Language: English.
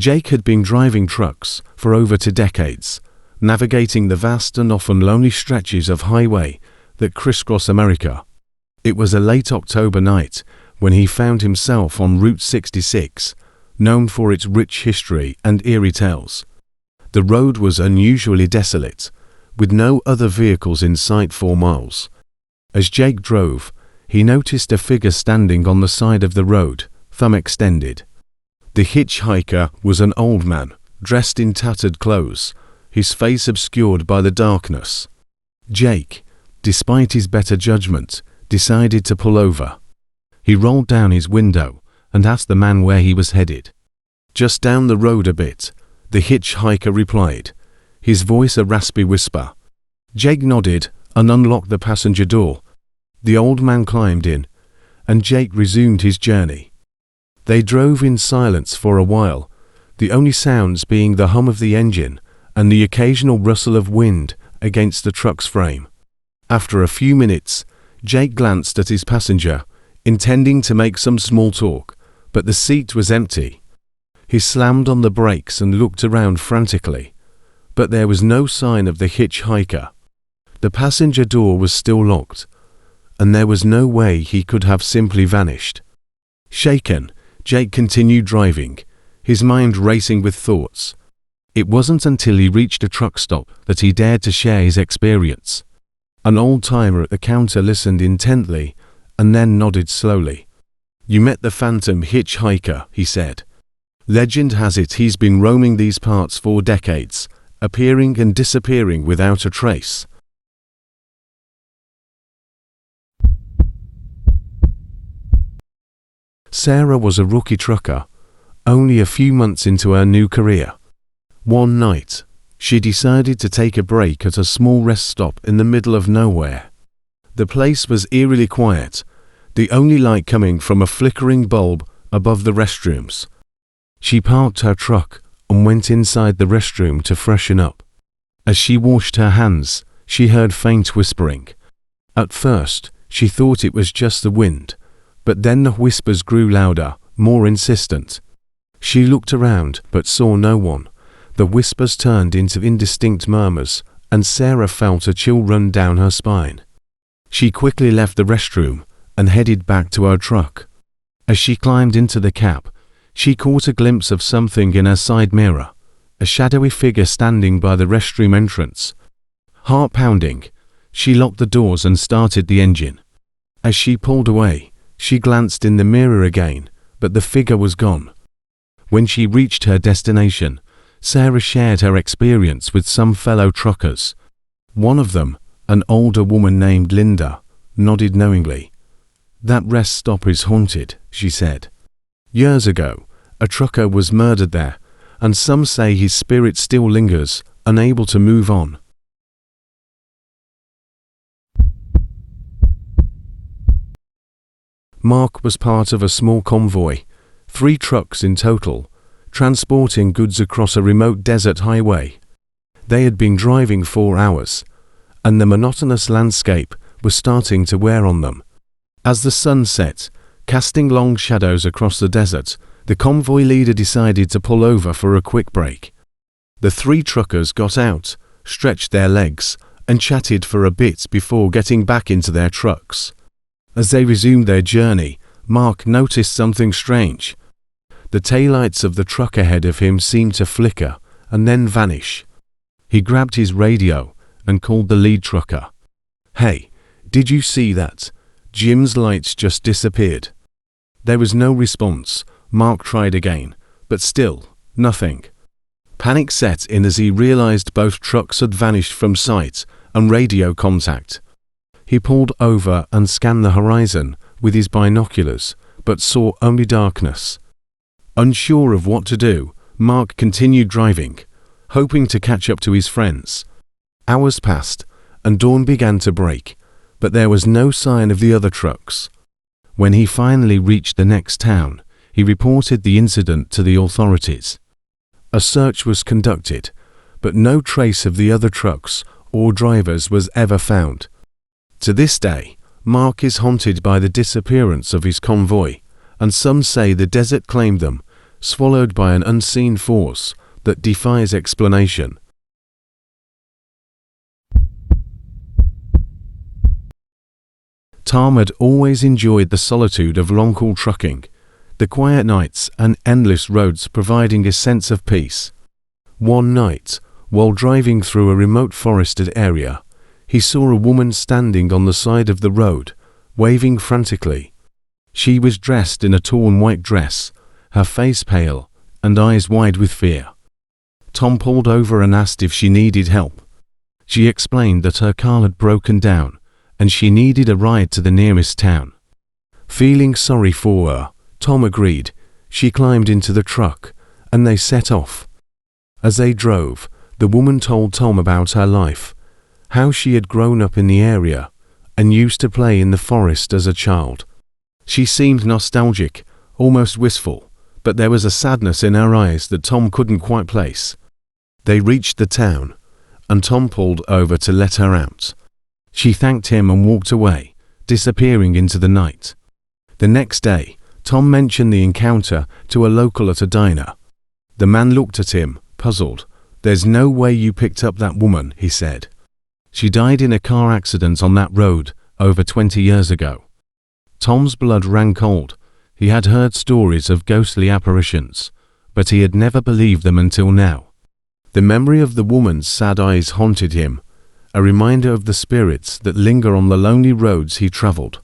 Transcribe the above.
Jake had been driving trucks for over 2 decades, navigating the vast and often lonely stretches of highway that crisscross America. It was a late October night when he found himself on Route 66, known for its rich history and eerie tales. The road was unusually desolate, with no other vehicles in sight 4 miles. As Jake drove, he noticed a figure standing on the side of the road, thumb extended. The hitchhiker was an old man, dressed in tattered clothes, his face obscured by the darkness. Jake, despite his better judgment, decided to pull over. He rolled down his window and asked the man where he was headed. "Just down the road a bit," the hitchhiker replied, his voice a raspy whisper. Jake nodded and unlocked the passenger door. The old man climbed in, and Jake resumed his journey. They drove in silence for a while, the only sounds being the hum of the engine and the occasional rustle of wind against the truck's frame. After a few minutes, Jake glanced at his passenger, intending to make some small talk, but the seat was empty. He slammed on the brakes and looked around frantically, but there was no sign of the hitchhiker. The passenger door was still locked, and there was no way he could have simply vanished. Shaken, Jake continued driving, his mind racing with thoughts. It wasn't until he reached a truck stop that he dared to share his experience. An old-timer at the counter listened intently and then nodded slowly. "You met the Phantom Hitchhiker," he said. "Legend has it he's been roaming these parts for decades, appearing and disappearing without a trace." Sarah was a rookie trucker, only a few months into her new career. One night, she decided to take a break at a small rest stop in the middle of nowhere. The place was eerily quiet, the only light coming from a flickering bulb above the restrooms. She parked her truck and went inside the restroom to freshen up. As she washed her hands, she heard faint whispering. At first, she thought it was just the wind, but then the whispers grew louder, more insistent. She looked around but saw no one. The whispers turned into indistinct murmurs, and Sarah felt a chill run down her spine. She quickly left the restroom and headed back to her truck. As she climbed into the cab, she caught a glimpse of something in her side mirror, a shadowy figure standing by the restroom entrance. Heart pounding, she locked the doors and started the engine. As she pulled away, she glanced in the mirror again, but the figure was gone. When she reached her destination, Sarah shared her experience with some fellow truckers. One of them, an older woman named Linda, nodded knowingly. "That rest stop is haunted," she said. "Years ago, a trucker was murdered there, and some say his spirit still lingers, unable to move on." Mark was part of a small convoy, 3 trucks in total, transporting goods across a remote desert highway. They had been driving 4 hours, and the monotonous landscape was starting to wear on them. As the sun set, casting long shadows across the desert, the convoy leader decided to pull over for a quick break. The 3 truckers got out, stretched their legs, and chatted for a bit before getting back into their trucks. As they resumed their journey, Mark noticed something strange. The taillights of the truck ahead of him seemed to flicker and then vanish. He grabbed his radio and called the lead trucker. "Hey, did you see that? Jim's lights just disappeared." There was no response. Mark tried again, but still, nothing. Panic set in as he realized both trucks had vanished from sight and radio contact. He pulled over and scanned the horizon with his binoculars, but saw only darkness. Unsure of what to do, Mark continued driving, hoping to catch up to his friends. Hours passed, and dawn began to break, but there was no sign of the other trucks. When he finally reached the next town, he reported the incident to the authorities. A search was conducted, but no trace of the other trucks or drivers was ever found. To this day, Mark is haunted by the disappearance of his convoy, and some say the desert claimed them, swallowed by an unseen force that defies explanation. Tom had always enjoyed the solitude of long-haul trucking, the quiet nights and endless roads providing a sense of peace. One night, while driving through a remote forested area, he saw a woman standing on the side of the road, waving frantically. She was dressed in a torn white dress, her face pale and eyes wide with fear. Tom pulled over and asked if she needed help. She explained that her car had broken down and she needed a ride to the nearest town. Feeling sorry for her, Tom agreed. She climbed into the truck and they set off. As they drove, the woman told Tom about her life, how she had grown up in the area and used to play in the forest as a child. She seemed nostalgic, almost wistful, but there was a sadness in her eyes that Tom couldn't quite place. They reached the town, and Tom pulled over to let her out. She thanked him and walked away, disappearing into the night. The next day, Tom mentioned the encounter to a local at a diner. The man looked at him, puzzled. "There's no way you picked up that woman," he said. "She died in a car accident on that road over 20 years ago." Tom's blood ran cold. He had heard stories of ghostly apparitions, but he had never believed them until now. The memory of the woman's sad eyes haunted him, a reminder of the spirits that linger on the lonely roads he traveled.